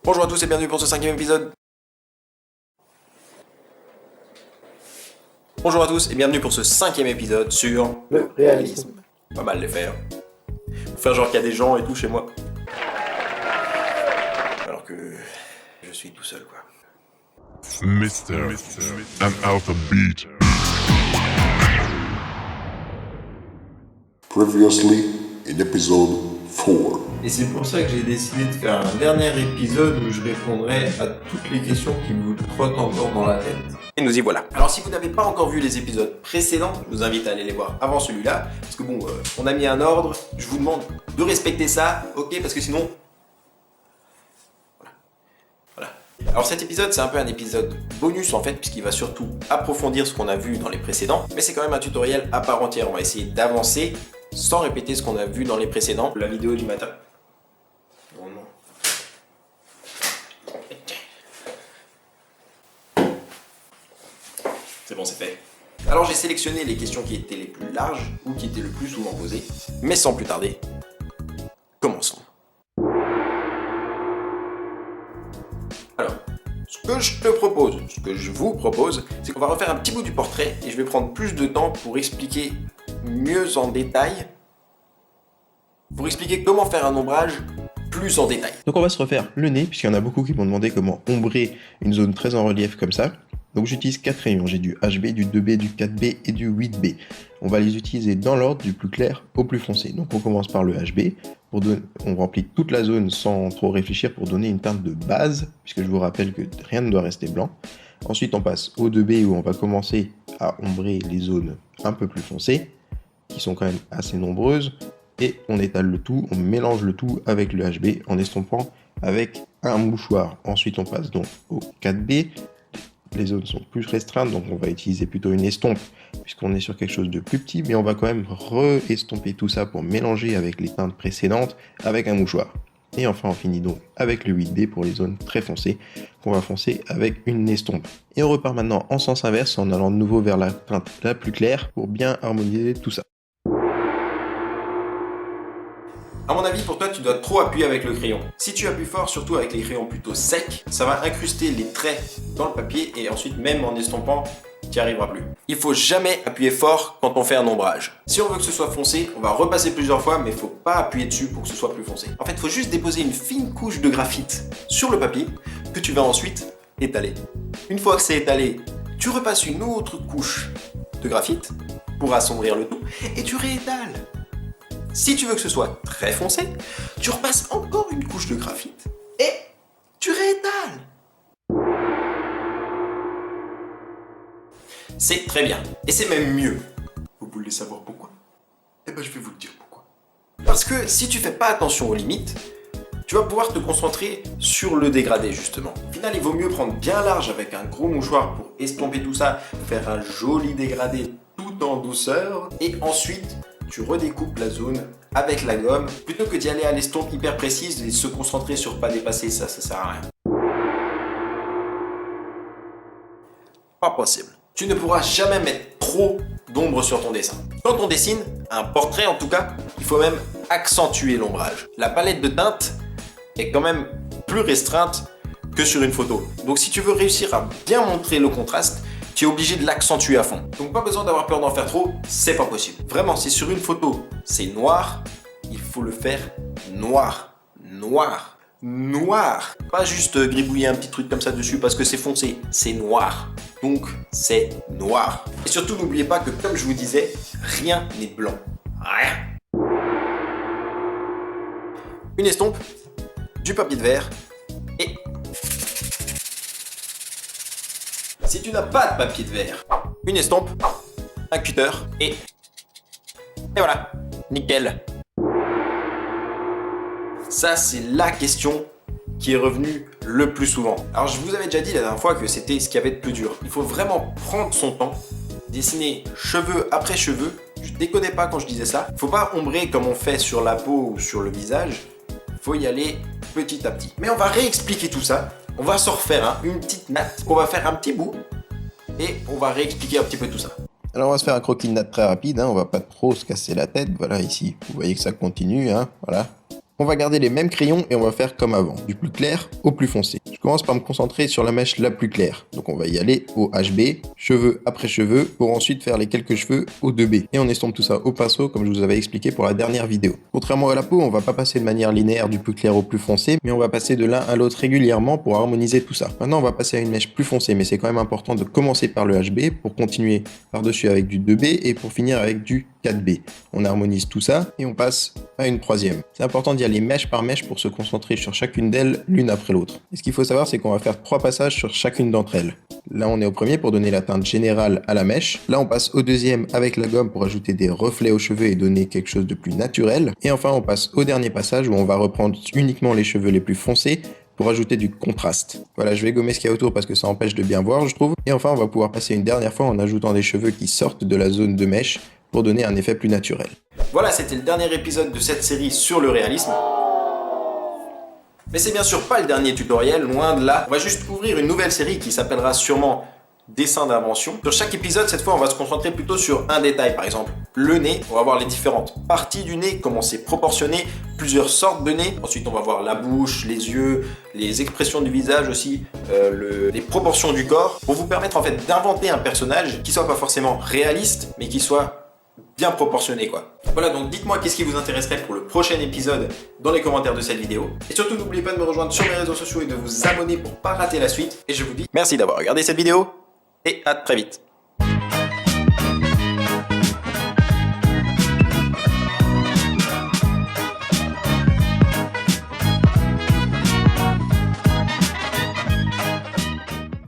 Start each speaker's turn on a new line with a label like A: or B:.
A: Bonjour à tous et bienvenue pour ce 5e épisode. Bonjour à tous et bienvenue pour ce 5e épisode sur
B: le réalisme.
A: Pas mal les faire. Pour faire genre qu'il y a des gens et tout chez moi. Alors que je suis tout seul quoi.
C: Mister, I'm out of beat.
D: Previously in episode 4.
B: Et c'est pour ça que j'ai décidé de faire un dernier épisode où je répondrai à toutes les questions qui vous trottent encore dans la tête.
A: Et nous y voilà. Alors si vous n'avez pas encore vu les épisodes précédents, je vous invite à aller les voir avant celui-là. Parce que bon, on a mis un ordre, je vous demande de respecter ça, ok? Parce que sinon... Voilà. Alors cet épisode, c'est un peu un épisode bonus en fait, puisqu'il va surtout approfondir ce qu'on a vu dans les précédents. Mais c'est quand même un tutoriel à part entière, on va essayer d'avancer sans répéter ce qu'on a vu dans les précédents. La vidéo du matin. Oh non. C'est bon, c'est fait. Alors j'ai sélectionné les questions qui étaient les plus larges ou qui étaient le plus souvent posées, mais sans plus tarder, commençons. Alors, ce que je vous propose, c'est qu'on va refaire un petit bout du portrait et je vais prendre plus de temps pour expliquer mieux en détail, pour expliquer comment faire un ombrage plus en détail.
E: Donc on va se refaire le nez, puisqu'il y en a beaucoup qui m'ont demandé comment ombrer une zone très en relief comme ça. Donc j'utilise 4 crayons, j'ai du HB, du 2B, du 4B et du 8B. On va les utiliser dans l'ordre du plus clair au plus foncé. Donc on commence par le HB, on remplit toute la zone sans trop réfléchir pour donner une teinte de base, puisque je vous rappelle que rien ne doit rester blanc. Ensuite on passe au 2B où on va commencer à ombrer les zones un peu plus foncées, qui sont quand même assez nombreuses. Et on étale le tout, on mélange le tout avec le HB en estompant avec un mouchoir. Ensuite on passe donc au 4B. Les zones sont plus restreintes, donc on va utiliser plutôt une estompe puisqu'on est sur quelque chose de plus petit, mais on va quand même re-estomper tout ça pour mélanger avec les teintes précédentes avec un mouchoir. Et enfin on finit donc avec le 8B pour les zones très foncées qu'on va foncer avec une estompe. Et on repart maintenant en sens inverse en allant de nouveau vers la teinte la plus claire pour bien harmoniser tout ça.
A: À mon avis, pour toi, tu dois trop appuyer avec le crayon. Si tu appuies fort, surtout avec les crayons plutôt secs, ça va incruster les traits dans le papier et ensuite, même en estompant, tu n'y arriveras plus. Il faut jamais appuyer fort quand on fait un ombrage. Si on veut que ce soit foncé, on va repasser plusieurs fois, mais il ne faut pas appuyer dessus pour que ce soit plus foncé. En fait, il faut juste déposer une fine couche de graphite sur le papier que tu vas ensuite étaler. Une fois que c'est étalé, tu repasses une autre couche de graphite pour assombrir le tout et tu réétales. Si tu veux que ce soit très foncé, tu repasses encore une couche de graphite et tu réétales. C'est très bien. Et c'est même mieux. Vous voulez savoir pourquoi? Eh ben je vais vous le dire pourquoi. Parce que si tu fais pas attention aux limites, tu vas pouvoir te concentrer sur le dégradé justement. Au final, il vaut mieux prendre bien large avec un gros mouchoir pour estomper tout ça, faire un joli dégradé tout en douceur et ensuite tu redécoupes la zone avec la gomme, plutôt que d'y aller à l'estompe hyper précise et se concentrer sur pas dépasser ça sert à rien. Pas possible. Tu ne pourras jamais mettre trop d'ombre sur ton dessin. Quand on dessine, un portrait en tout cas, il faut même accentuer l'ombrage. La palette de teintes est quand même plus restreinte que sur une photo. Donc si tu veux réussir à bien montrer le contraste, tu es obligé de l'accentuer à fond. Donc pas besoin d'avoir peur d'en faire trop, c'est pas possible. Vraiment, si sur une photo, c'est noir, il faut le faire noir. Noir. Noir. Pas juste gribouiller un petit truc comme ça dessus parce que c'est foncé, c'est noir. Donc c'est noir. Et surtout, n'oubliez pas que comme je vous disais, rien n'est blanc. Rien. Une estompe, du papier de verre et... Si tu n'as pas de papier de verre, une estompe, un cutter et voilà, nickel. Ça, c'est la question qui est revenue le plus souvent. Alors, je vous avais déjà dit la dernière fois que c'était ce qu'il y avait de plus dur. Il faut vraiment prendre son temps, dessiner cheveux après cheveux. Je déconnais pas quand je disais ça. Il faut pas ombrer comme on fait sur la peau ou sur le visage. Il faut y aller petit à petit. Mais on va réexpliquer tout ça. On va se refaire une petite natte qu'on va faire un petit bout et on va réexpliquer un petit peu tout ça.
E: Alors on va se faire un croquis de natte très rapide, on va pas trop se casser la tête. Voilà, ici, vous voyez que ça continue, voilà. On va garder les mêmes crayons et on va faire comme avant, du plus clair au plus foncé. Je commence par me concentrer sur la mèche la plus claire. Donc on va y aller au HB, cheveux après cheveux, pour ensuite faire les quelques cheveux au 2B. Et on estompe tout ça au pinceau comme je vous avais expliqué pour la dernière vidéo. Contrairement à la peau, on va pas passer de manière linéaire du plus clair au plus foncé, mais on va passer de l'un à l'autre régulièrement pour harmoniser tout ça. Maintenant on va passer à une mèche plus foncée, mais c'est quand même important de commencer par le HB pour continuer par-dessus avec du 2B et pour finir avec du 4B. On harmonise tout ça et on passe à une troisième. C'est important d'y aller mèche par mèche pour se concentrer sur chacune d'elles l'une après l'autre. Et ce qu'il faut savoir, c'est qu'on va faire 3 passages sur chacune d'entre elles. Là, on est au premier pour donner la teinte générale à la mèche. Là, on passe au deuxième avec la gomme pour ajouter des reflets aux cheveux et donner quelque chose de plus naturel. Et enfin, on passe au dernier passage où on va reprendre uniquement les cheveux les plus foncés pour ajouter du contraste. Voilà, je vais gommer ce qu'il y a autour parce que ça empêche de bien voir, je trouve. Et enfin, on va pouvoir passer une dernière fois en ajoutant des cheveux qui sortent de la zone de mèche pour donner un effet plus naturel.
A: Voilà, c'était le dernier épisode de cette série sur le réalisme. Mais c'est bien sûr pas le dernier tutoriel, loin de là. On va juste ouvrir une nouvelle série qui s'appellera sûrement Dessin d'invention. Sur chaque épisode, cette fois, on va se concentrer plutôt sur un détail. Par exemple, le nez, on va voir les différentes parties du nez, comment c'est proportionné, plusieurs sortes de nez. Ensuite, on va voir la bouche, les yeux, les expressions du visage aussi, les proportions du corps, pour vous permettre en fait d'inventer un personnage qui soit pas forcément réaliste, mais qui soit bien proportionné quoi. Voilà, donc dites-moi qu'est-ce qui vous intéresserait pour le prochain épisode dans les commentaires de cette vidéo. Et surtout n'oubliez pas de me rejoindre sur mes réseaux sociaux et de vous abonner pour pas rater la suite. Et je vous dis merci d'avoir regardé cette vidéo et à très vite.